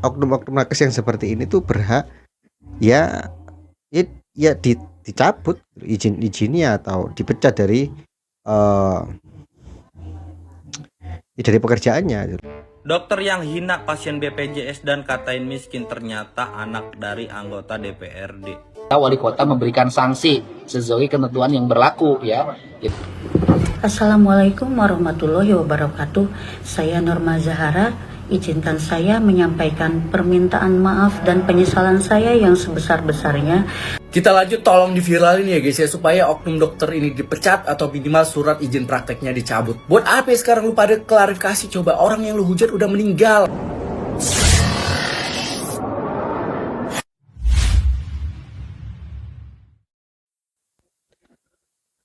oknum-oknum nakes yang seperti ini tuh berhak ya ya, dicabut izinnya atau dipecat eh dari pekerjaannya gitu. Dokter yang hina pasien BPJS dan katain miskin ternyata anak dari anggota DPRD. Wali kota memberikan sanksi sesuai ketentuan yang berlaku ya. Assalamualaikum warahmatullahi wabarakatuh. Saya Norma Zahara. Izinkan saya menyampaikan permintaan maaf dan penyesalan saya yang sebesar-besarnya. Kita lanjut, tolong diviralin ya guys ya, supaya oknum dokter ini dipecat atau minimal surat izin prakteknya dicabut. Buat apa ya sekarang lu pada klarifikasi? Coba orang yang lu hujat udah meninggal.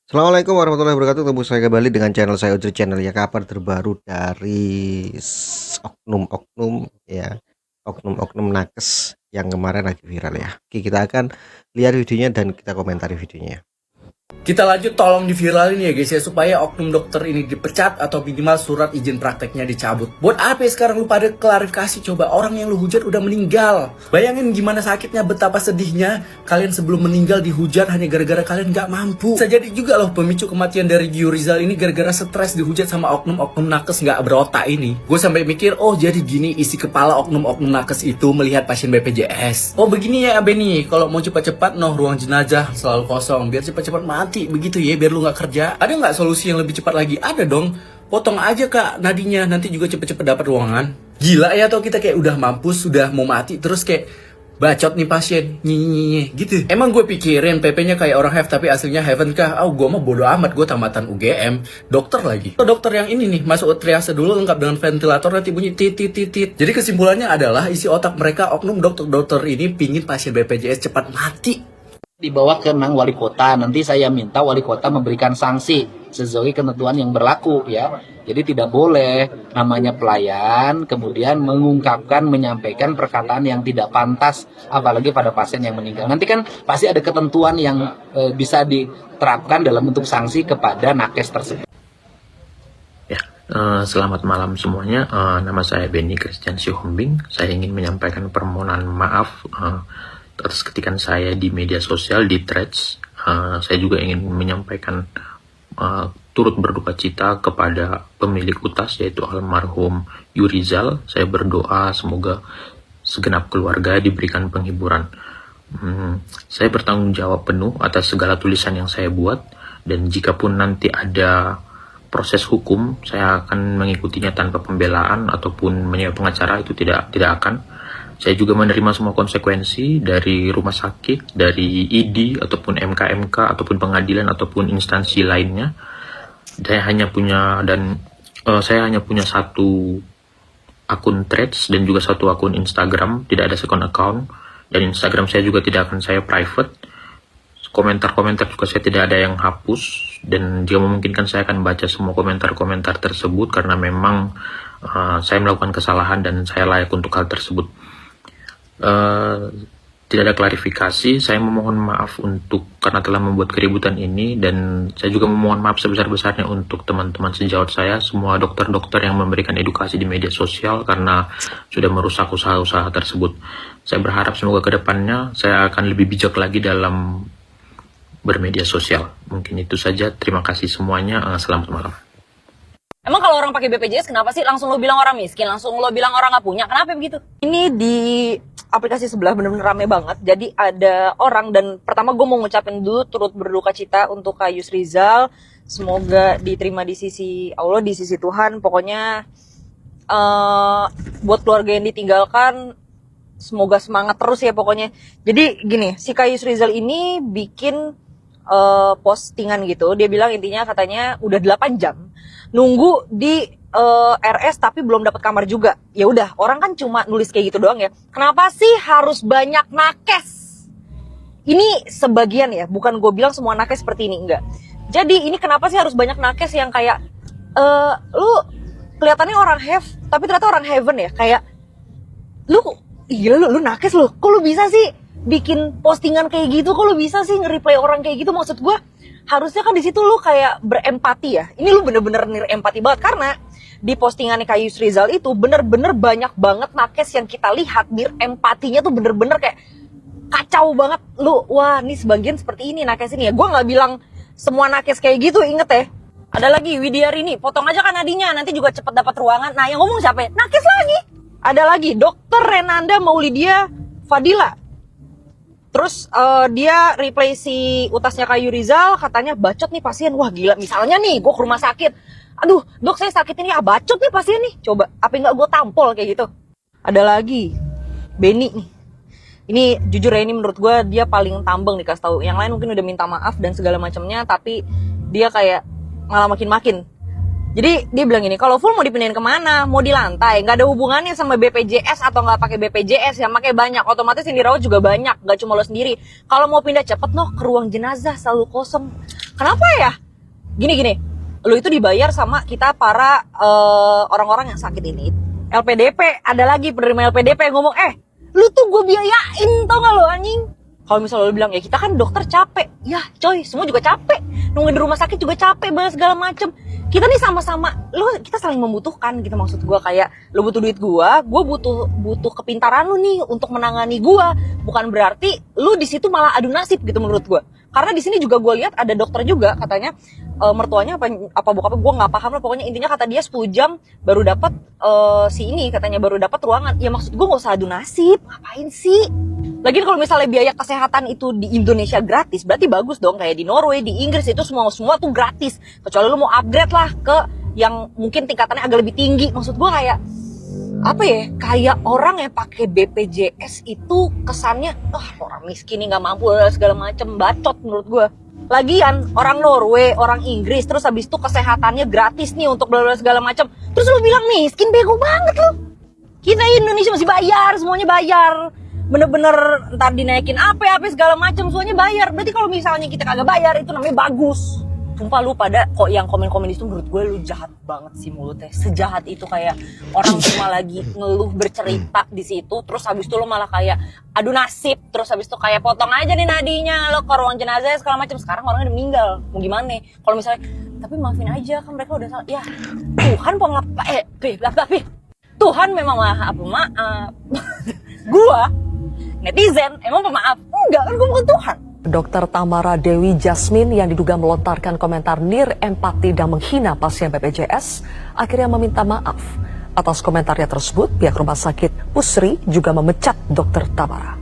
Assalamualaikum warahmatullahi wabarakatuh. Ketemu saya kembali dengan channel saya, Udri Channel ya. Kabar terbaru dari oknum-oknum ya, oknum-oknum nakes yang kemarin lagi viral ya. Oke, kita akan lihat videonya dan kita komentari videonya. Kita lanjut, tolong diviralin ya guys ya, supaya oknum dokter ini dipecat atau minimal surat izin prakteknya dicabut. Buat apa ya sekarang lu pada klarifikasi? Coba orang yang lu hujat udah meninggal. Bayangin gimana sakitnya, betapa sedihnya kalian sebelum meninggal dihujat hanya gara-gara kalian gak mampu. Bisa jadi juga loh pemicu kematian dari Gio Rizal ini gara-gara stres dihujat sama oknum-oknum nakes gak berotak ini. Gue sampai mikir, oh jadi gini isi kepala oknum-oknum nakes itu melihat pasien BPJS. Oh begini ya Abe nih, kalau mau cepat-cepat ruang jenazah selalu kosong biar cepat-cepat mati begitu ya, biar lu nggak kerja. Ada nggak solusi yang lebih cepat lagi? Ada dong, potong aja kak nadinya, nanti juga cepet-cepet dapat ruangan. Gila ya, atau kita kayak udah mampus, sudah mau mati, terus kayak bacot nih pasien nyinyi gitu. Emang gue pikirin PP-nya kayak orang have tapi aslinya heaven kah? Gue mah bodo amat, gue tamatan UGM, dokter lagi. Dokter yang ini nih masuk triase dulu lengkap dengan ventilator, nanti bunyi tit. Jadi kesimpulannya adalah isi otak mereka oknum dokter ini pingin pasien BPJS cepat mati. Dibawa ke wali kota, nanti saya minta wali kota memberikan sanksi sesuai ketentuan yang berlaku ya. Jadi tidak boleh namanya pelayan kemudian mengungkapkan, menyampaikan perkataan yang tidak pantas apalagi pada pasien yang meninggal. Nanti kan pasti ada ketentuan yang bisa diterapkan dalam bentuk sanksi kepada nakes tersebut. Ya, selamat malam semuanya. Nama saya Benny Christian Sihombing. Saya ingin menyampaikan permohonan maaf atas ketikan saya di media sosial, di threads. Saya juga ingin menyampaikan turut berduka cita kepada pemilik UTAS yaitu almarhum Yurizal. Saya berdoa semoga segenap keluarga diberikan penghiburan. Saya bertanggung jawab penuh atas segala tulisan yang saya buat, dan jikapun nanti ada proses hukum, saya akan mengikutinya tanpa pembelaan ataupun menyewa pengacara, itu tidak akan. Saya juga menerima semua konsekuensi dari rumah sakit, dari ID, ataupun MK, ataupun pengadilan, ataupun instansi lainnya. Saya hanya punya satu akun threads dan juga satu akun Instagram, tidak ada second account. Dan Instagram saya juga tidak akan saya private. Komentar-komentar juga saya tidak ada yang hapus. Dan jika memungkinkan saya akan baca semua komentar-komentar tersebut karena memang saya melakukan kesalahan dan saya layak untuk hal tersebut. Tidak ada klarifikasi. Saya memohon maaf karena telah membuat keributan ini, dan saya juga memohon maaf sebesar-besarnya untuk teman-teman sejawat saya, semua dokter-dokter yang memberikan edukasi di media sosial karena sudah merusak usaha-usaha tersebut. Saya berharap semoga kedepannya saya akan lebih bijak lagi dalam bermedia sosial. Mungkin itu saja. Terima kasih semuanya. Selamat malam. Emang kalau orang pakai BPJS kenapa sih langsung lo bilang orang miskin, langsung lo bilang orang nggak punya? Kenapa begitu? Ini di aplikasi sebelah bener-bener rame banget. Jadi ada orang, dan pertama gue mau ngucapin dulu turut berduka cita untuk Kak Yusrizal. Semoga diterima di sisi Allah, di sisi Tuhan. Pokoknya buat keluarga yang ditinggalkan, semoga semangat terus ya pokoknya. Jadi gini, si Kak Yusrizal ini bikin postingan gitu. Dia bilang intinya katanya udah 8 jam nunggu di RS tapi belum dapat kamar juga. Ya udah, orang kan cuma nulis kayak gitu doang ya. Kenapa sih harus banyak nakes? Ini sebagian ya, bukan gue bilang semua nakes seperti ini, enggak. Jadi ini kenapa sih harus banyak nakes yang kayak lu kelihatannya orang have tapi ternyata orang heaven ya. Kayak lu nakes lu. Kok lu bisa sih bikin postingan kayak gitu? Kok lu bisa sih nge-reply orang kayak gitu? Maksud gue harusnya kan di situ lu kayak berempati ya. Ini lu bener-bener empati banget karena di postingannya Kak Yusrizal itu bener-bener banyak banget nakes yang kita lihat empatinya tuh bener-bener kayak kacau banget. Lu, wah ini sebagian seperti ini nakes ini ya. Gue nggak bilang semua nakes kayak gitu, inget ya. Ada lagi Widiarini, potong aja kan nadinya, nanti juga cepet dapat ruangan. Nah yang ngomong siapa ya? Nakes lagi. Ada lagi Dokter Renanda Maulidia Fadila. Terus dia reply si utasnya Kayu Rizal, katanya bacot nih pasien. Wah gila, misalnya nih gue ke rumah sakit, aduh dok saya sakit ini, bacot nih pasien nih. Coba, apa nggak gue tampol kayak gitu. Ada lagi Benny nih. Ini jujur ya, ini menurut gue dia paling tambeng dikasih tahu. Yang lain mungkin udah minta maaf dan segala macamnya, tapi dia kayak malah makin-makin. Jadi dia bilang gini, kalau full mau dipindahin kemana? Mau di lantai, nggak ada hubungannya sama BPJS atau nggak pakai BPJS, yang pakai banyak, otomatis yang dirawat juga banyak, nggak cuma lo sendiri. Kalau mau pindah cepet noh ke ruang jenazah selalu kosong. Kenapa ya? Gini, lo itu dibayar sama kita para orang-orang yang sakit ini. LPDP, ada lagi penerima LPDP yang ngomong, lu tuh gue biayain, tau gak lo anjing? Kalau misalnya lo bilang, ya kita kan dokter capek. Ya coy, semua juga capek. Nunggu di rumah sakit juga capek, banget segala macem. Kita nih sama-sama, kita saling membutuhkan gitu, maksud gue. Kayak lo butuh duit gue butuh kepintaran lo nih untuk menangani gue. Bukan berarti lo di situ malah adu nasib gitu menurut gue. Karena di sini juga gue lihat ada dokter juga, katanya mertuanya apa bokapnya gue nggak paham lah, pokoknya intinya kata dia 10 jam baru dapat katanya baru dapat ruangan. Ya maksud gue nggak usah adu nasib, ngapain sih? Lagian kalau misalnya biaya kesehatan itu di Indonesia gratis, berarti bagus dong. Kayak di Norway, di Inggris itu semua tuh gratis. Kecuali lu mau upgrade lah ke yang mungkin tingkatannya agak lebih tinggi. Maksud gue kayak apa ya? Kayak orang yang pakai BPJS itu kesannya, orang miskin nih nggak mampu segala macem, bacot menurut gue. Lagian orang Norway, orang Inggris, terus habis itu kesehatannya gratis nih untuk bla bla segala macem. Terus lu bilang miskin, bego banget lu. Kita Indonesia masih bayar, semuanya bayar. Bener-bener ntar dinaikin apa segala macam, semuanya bayar. Berarti kalau misalnya kita kagak bayar, itu namanya bagus. Sumpah lu pada kok yang komen-komen itu, menurut gue lu jahat banget sih mulutnya. Sejahat itu, kayak orang cuma lagi ngeluh bercerita di situ, terus habis itu lu malah kayak adu nasib, terus habis itu kayak potong aja nih nadinya, lo ke ruang jenazah segala macam. Sekarang orangnya udah meninggal, mau gimana? Kalau misalnya, tapi maafin aja kan mereka udah salah. Ya Tuhan Tuhan memang maaf. Gua netizen emang pemaaf? Enggak, kan gue bukan Tuhan. Dr. Tamara Dewi Jasmine yang diduga melontarkan komentar nirempati dan menghina pasien BPJS akhirnya meminta maaf. Atas komentarnya tersebut, pihak rumah sakit Pusri juga memecat Dr. Tamara.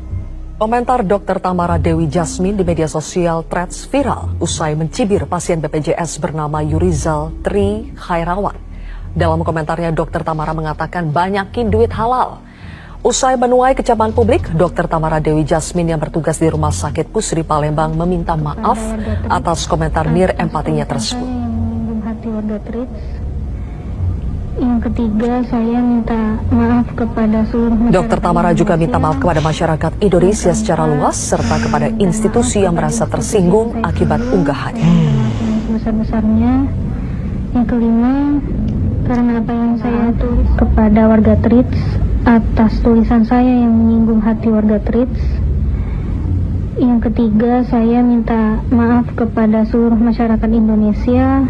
Komentar Dr. Tamara Dewi Jasmine di media sosial Threads viral usai mencibir pasien BPJS bernama Yurizal Tri Khairawan. Dalam komentarnya, Dr. Tamara mengatakan banyakin duit halal. Usai menuai kecaman publik, Dr. Tamara Dewi Jasmine yang bertugas di Rumah Sakit Pusri Palembang meminta maaf atas komentar nirempatinya tersebut. Yang ketiga, saya minta maaf kepada seluruh masyarakat. Dr. Tamara juga minta maaf kepada masyarakat Indonesia secara luas serta kepada institusi yang merasa tersinggung akibat unggahannya. Sebesar-besarnya. Yang kelima, karena apa yang saya tulis kepada warga Trits atas tulisan saya yang menyinggung hati warga Trits. Yang ketiga, saya minta maaf kepada seluruh masyarakat Indonesia.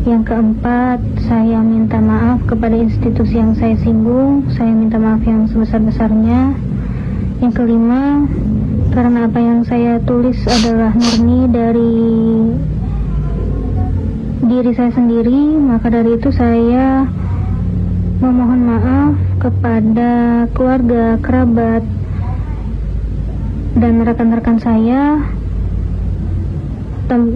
Yang keempat, saya minta maaf kepada institusi yang saya singgung. Saya minta maaf yang sebesar-besarnya. Yang kelima, karena apa yang saya tulis adalah murni dari diri saya sendiri, maka dari itu saya memohon maaf kepada keluarga, kerabat, dan rekan-rekan saya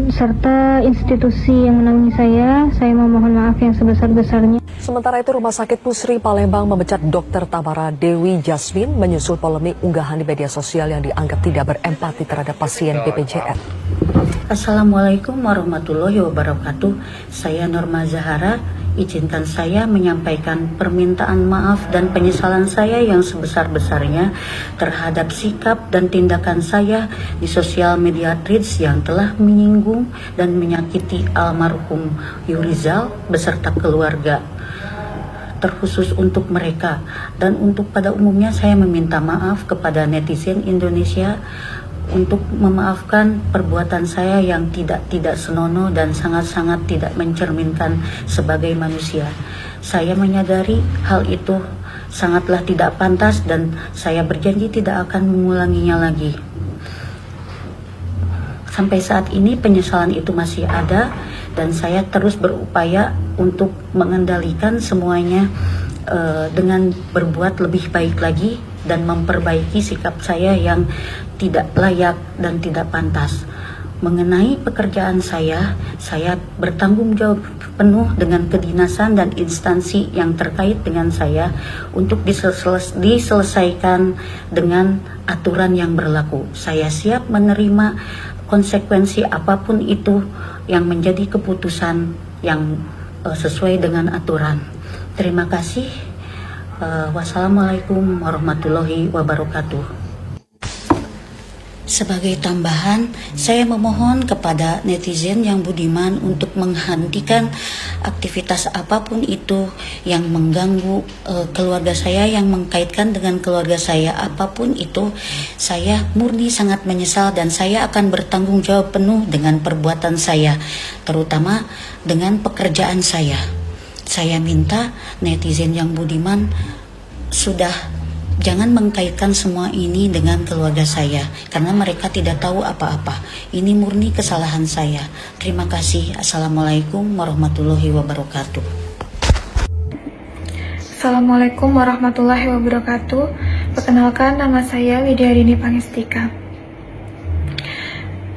serta institusi yang menaungi saya memohon maaf yang sebesar-besarnya. Sementara itu, Rumah Sakit Pusri Palembang memecat Dr. Tamara Dewi Jasmine menyusul polemik unggahan di media sosial yang dianggap tidak berempati terhadap pasien BPJS. Assalamualaikum warahmatullahi wabarakatuh. Saya Norma Zahara. Izinkan saya menyampaikan permintaan maaf dan penyesalan saya yang sebesar-besarnya terhadap sikap dan tindakan saya di sosial media Threads yang telah menyinggung dan menyakiti almarhum Yurizal beserta keluarga. Terkhusus untuk mereka dan untuk pada umumnya, saya meminta maaf kepada netizen Indonesia untuk memaafkan perbuatan saya yang tidak senonoh dan sangat-sangat tidak mencerminkan sebagai manusia. Saya menyadari hal itu sangatlah tidak pantas dan saya berjanji tidak akan mengulanginya lagi. Sampai saat ini penyesalan itu masih ada dan saya terus berupaya untuk mengendalikan semuanya dengan berbuat lebih baik lagi dan memperbaiki sikap saya yang tidak layak dan tidak pantas. Mengenai pekerjaan saya bertanggung jawab penuh dengan kedinasan dan instansi yang terkait dengan saya untuk diselesaikan dengan aturan yang berlaku. Saya siap menerima konsekuensi apapun itu yang menjadi keputusan yang sesuai dengan aturan. Terima kasih. Wassalamualaikum warahmatullahi wabarakatuh. Sebagai tambahan, saya memohon kepada netizen yang budiman untuk menghentikan aktivitas apapun itu yang mengganggu keluarga saya, yang mengkaitkan dengan keluarga saya, apapun itu. Saya murni sangat menyesal dan saya akan bertanggung jawab penuh dengan perbuatan saya, terutama dengan pekerjaan saya. Saya minta netizen yang budiman jangan mengkaitkan semua ini dengan keluarga saya, karena mereka tidak tahu apa-apa. Ini murni kesalahan saya. Terima kasih. Assalamualaikum warahmatullahi wabarakatuh. Assalamualaikum warahmatullahi wabarakatuh. Perkenalkan, nama saya Widyarini Pangestika.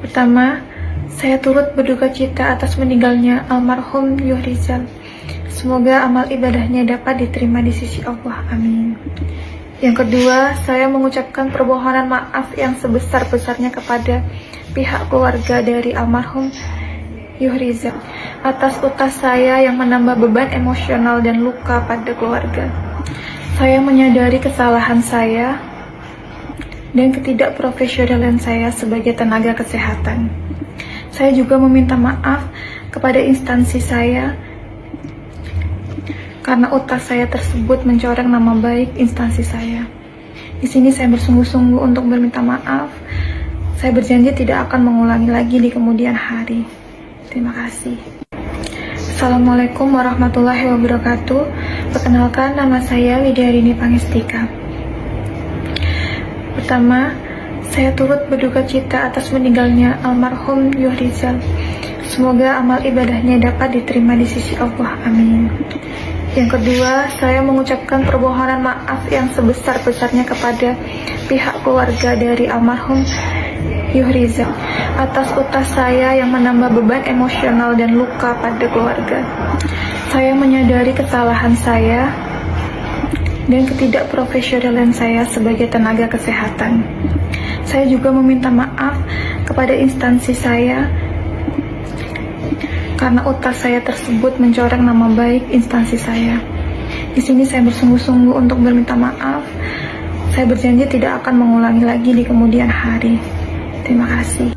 Pertama, saya turut berduka cita atas meninggalnya almarhum Yuhrizal. Semoga amal ibadahnya dapat diterima di sisi Allah. Amin. Yang kedua, saya mengucapkan permohonan maaf yang sebesar-besarnya kepada pihak keluarga dari almarhum Yuhrizal atas utas saya yang menambah beban emosional dan luka pada keluarga. Saya menyadari kesalahan saya dan ketidakprofesionalan saya sebagai tenaga kesehatan. Saya juga meminta maaf kepada instansi saya karena utas saya tersebut mencoreng nama baik instansi saya. Di sini saya bersungguh-sungguh untuk meminta maaf. Saya berjanji tidak akan mengulangi lagi di kemudian hari. Terima kasih. Assalamualaikum warahmatullahi wabarakatuh. Perkenalkan, nama saya Widyarini Pangestika. Pertama, saya turut berduka cita atas meninggalnya almarhum Yuhrizal. Semoga amal ibadahnya dapat diterima di sisi Allah. Amin. Yang kedua, saya mengucapkan permohonan maaf yang sebesar-besarnya kepada pihak keluarga dari almarhum Yuhrizal atas utas saya yang menambah beban emosional dan luka pada keluarga. Saya menyadari kesalahan saya dan ketidakprofesionalan saya sebagai tenaga kesehatan. Saya juga meminta maaf kepada instansi saya karena utas saya tersebut mencoreng nama baik instansi saya. Di sini saya bersungguh-sungguh untuk meminta maaf. Saya berjanji tidak akan mengulangi lagi di kemudian hari. Terima kasih.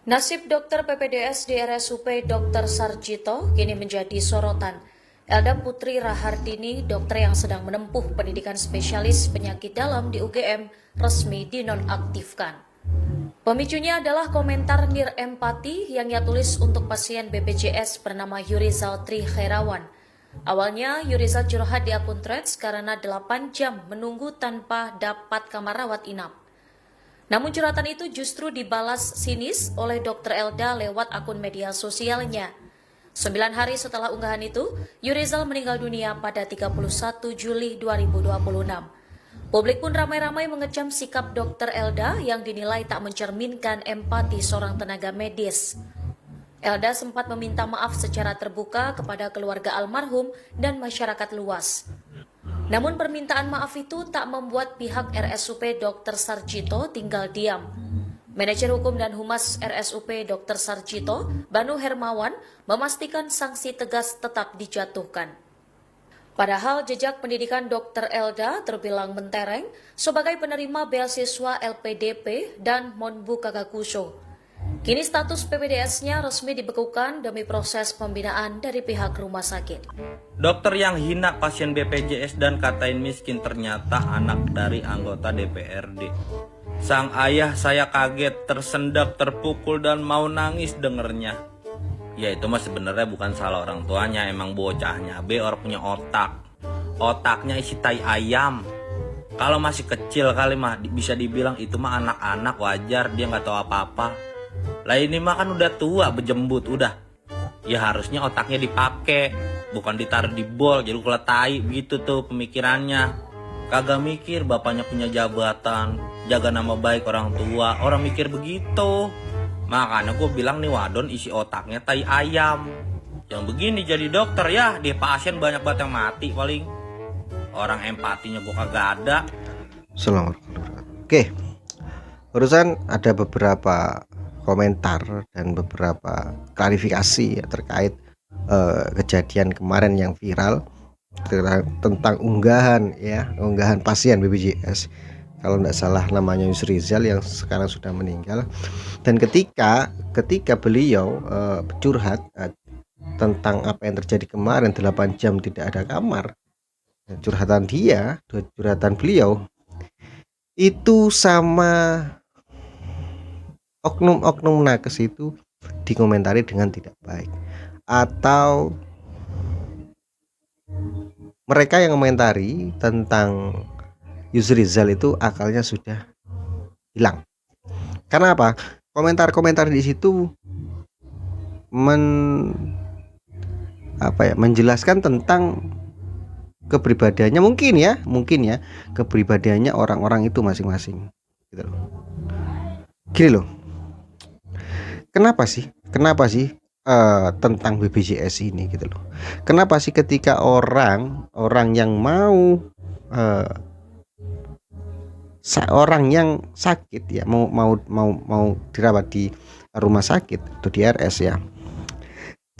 Nasib dokter PPDS di RSUP Dr. Sarjito kini menjadi sorotan. Elda Putri Rahardini, dokter yang sedang menempuh pendidikan spesialis penyakit dalam di UGM, resmi dinonaktifkan. Pemicunya adalah komentar nir empati yang ia tulis untuk pasien BPJS bernama Yurizal Tri Khairawan. Awalnya Yurizal curhat di akun Threads karena 8 jam menunggu tanpa dapat kamar rawat inap. Namun curhatan itu justru dibalas sinis oleh Dr. Elda lewat akun media sosialnya. 9 hari setelah unggahan itu, Yurizal meninggal dunia pada 31 Juli 2026. Publik pun ramai-ramai mengecam sikap Dr. Elda yang dinilai tak mencerminkan empati seorang tenaga medis. Elda sempat meminta maaf secara terbuka kepada keluarga almarhum dan masyarakat luas. Namun permintaan maaf itu tak membuat pihak RSUP Dr. Sarjito tinggal diam. Manajer Hukum dan Humas RSUP Dr. Sarjito, Banu Hermawan, memastikan sanksi tegas tetap dijatuhkan. Padahal jejak pendidikan Dr. Elda terbilang mentereng sebagai penerima beasiswa LPDP dan Monbu Kagakuso. Kini status PPDS-nya resmi dibekukan demi proses pembinaan dari pihak rumah sakit. Dokter yang hina pasien BPJS dan katain miskin ternyata anak dari anggota DPRD. Sang ayah saya kaget, tersendak, terpukul dan mau nangis dengernya. Ya itu mah sebenarnya bukan salah orang tuanya, emang bocahnya orang punya otaknya isi tai ayam. Kalau masih kecil kali mah bisa dibilang itu mah anak-anak, wajar dia nggak tahu apa-apa. Lah ini mah kan udah tua bejembut udah, ya harusnya otaknya dipakai, bukan ditaruh di bol jadi keletai begitu tuh pemikirannya. Kagak mikir bapaknya punya jabatan, jaga nama baik orang tua, orang mikir begitu. Makanya gue bilang nih wadon isi otaknya tai ayam. Yang begini jadi dokter ya, dia pasien banyak banget yang mati paling. Orang empatinya gue kagak ada. Selamat. Oke, barusan ada beberapa komentar dan beberapa klarifikasi ya, terkait kejadian kemarin yang viral tentang unggahan pasien BPJS, kalau tidak salah namanya Yusrizal yang sekarang sudah meninggal. Dan ketika beliau curhat tentang apa yang terjadi kemarin 8 jam tidak ada kamar, curhatan beliau itu sama oknum nakes itu dikomentari dengan tidak baik, atau mereka yang komentari tentang Yusrizal itu akalnya sudah hilang. Karena apa? Komentar-komentar di situ menjelaskan tentang kepribadiannya, mungkin ya kepribadiannya orang-orang itu masing-masing gitu loh. Gini loh. Kenapa sih tentang BPJS ini gitu loh. Kenapa sih ketika orang yang mau orang yang sakit ya, mau dirawat di rumah sakit atau di RS ya,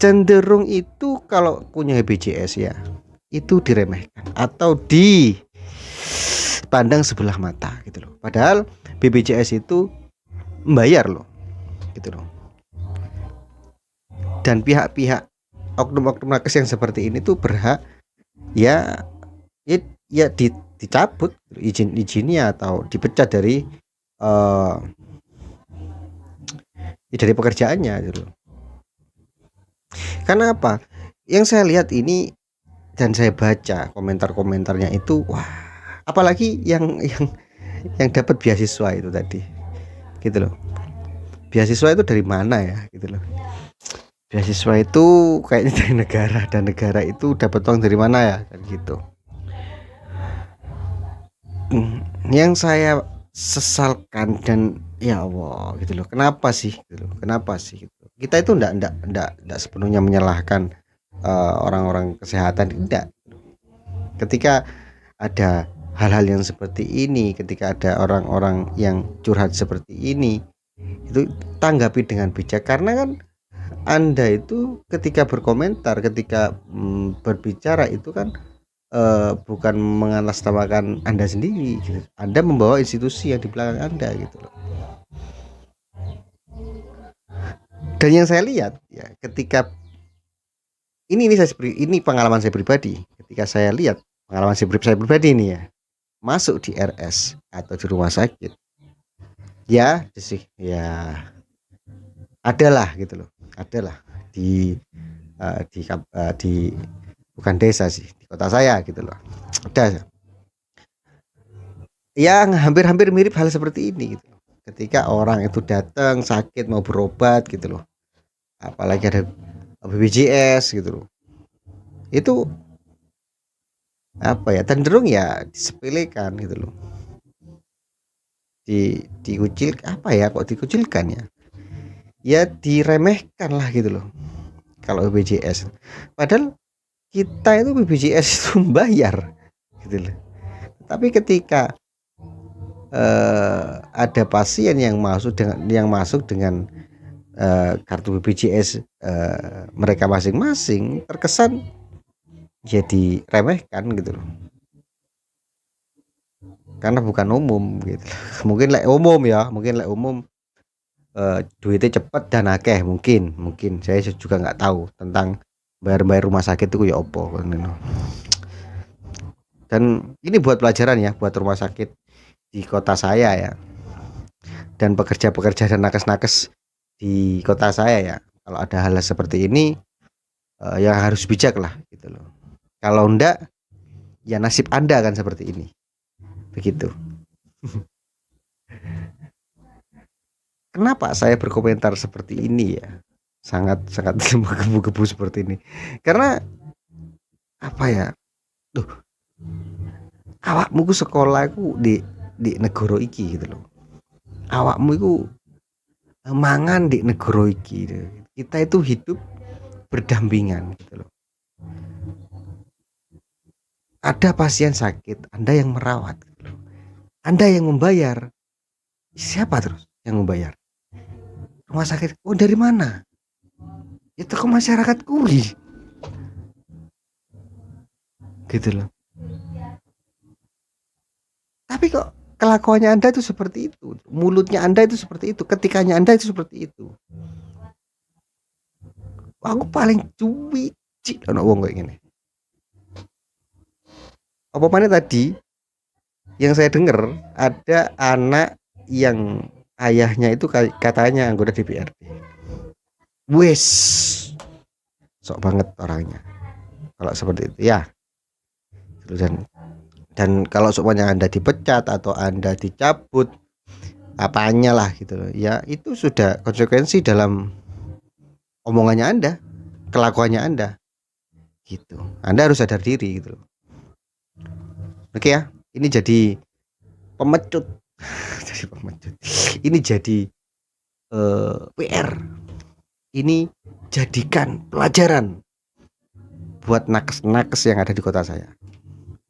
cenderung itu kalau punya BPJS ya itu diremehkan atau dipandang sebelah mata gitu loh. Padahal BPJS itu membayar loh gitu loh. Dan pihak-pihak oknum-oknum nakes yang seperti ini tuh berhak ya dicabut izinnya atau dipecat dari pekerjaannya gitu. Karena apa? Yang saya lihat ini dan saya baca komentar-komentarnya itu, wah, apalagi yang dapat beasiswa itu tadi gitu loh. Beasiswa itu dari mana ya gitu loh. Beasiswa itu kayaknya dari negara, dan negara itu dapat uang dari mana ya kan gitu. Yang saya sesalkan dan ya Allah gitu loh, kenapa sih gitu. Kita itu enggak sepenuhnya menyalahkan orang-orang kesehatan, tidak. Ketika ada hal-hal yang seperti ini, ketika ada orang-orang yang curhat seperti ini, itu tanggapi dengan bijak. Karena kan Anda itu ketika berkomentar, ketika berbicara itu kan bukan mengatasnamakan Anda sendiri gitu. Anda membawa institusi yang di belakang Anda gitu loh. Dan yang saya lihat ya, ketika ini pengalaman saya pribadi, ketika saya lihat pengalaman saya pribadi ini ya, masuk di RS atau di rumah sakit ya sih ya, adalah gitu loh, adalah di bukan desa sih, di kota saya gitu loh, ada yang hampir mirip hal seperti ini gitu. Ketika orang itu datang sakit mau berobat gitu loh, apalagi ada BPJS gitu loh, itu apa ya, cenderung ya disepelekan gitu loh, dikucil apa ya, kok dikucilkan ya diremehkan lah gitu loh kalau BPJS. Padahal kita itu BPJS itu membayar gitu loh. Tapi ketika ada pasien yang masuk dengan kartu BPJS mereka masing-masing, terkesan jadi remehkan gitu loh, karena bukan umum gitu. Mungkin lek umum duitnya cepet dan akeh, mungkin saya juga nggak tahu tentang bayar rumah sakit itu ya opo. Dan ini buat pelajaran ya buat rumah sakit di kota saya ya, dan pekerja dan nakes di kota saya ya. Kalau ada hal seperti ini yang harus bijak lah gitu loh. Kalau enggak, ya nasib Anda akan seperti ini. Begitu. Kenapa saya berkomentar seperti ini ya? Sangat menggebu-gebu seperti ini. Karena apa ya? Duh, awakmu ku sekolah ku di negara iki gitu loh. Awakmu iku mangan di negara iki gitu. Kita itu hidup berdampingan gitu loh. Ada pasien sakit, Anda yang merawat gitu loh. Anda yang membayar. Siapa terus yang membayar? Rumah sakit. Oh, dari mana? Itu ke masyarakat kuli. Gitu loh. Tapi kok kelakuannya Anda itu seperti itu, mulutnya Anda itu seperti itu, ketikanya Anda itu seperti itu. Aku paling cuci ono wong kayak gini. Apa mana tadi yang saya dengar ada anak yang ayahnya itu katanya anggota DPRD. Wes, sok banget orangnya. Kalau seperti itu ya. Dan kalau semuanya Anda dipecat atau Anda dicabut apanya lah gitu loh. Ya itu sudah konsekuensi dalam omongannya Anda, kelakuannya Anda. Gitu. Anda harus sadar diri gitu loh. Oke ya, ini jadi pemecut. Jadi pemecut. Ini jadi PR. Ini jadikan pelajaran buat nakes-nakes yang ada di kota saya.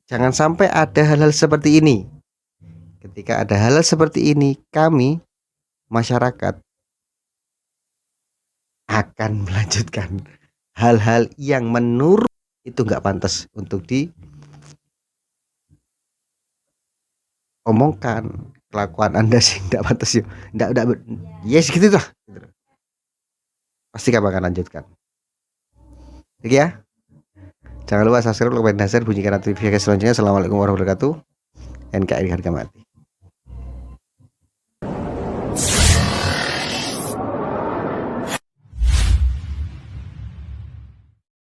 Jangan sampai ada hal-hal seperti ini. Ketika ada hal-hal seperti ini, kami masyarakat akan melanjutkan hal-hal yang menurut itu nggak pantas untuk diomongkan. Kelakuan Anda sih nggak pantas ya. Nggak, yes gitu lah. Pasti kami akan lanjutkan. Oke ya. Jangan lupa subscribe, like, dan share, bunyikan notifikasi selanjutnya. Assalamualaikum warahmatullahi wabarakatuh. NKRI harga mati.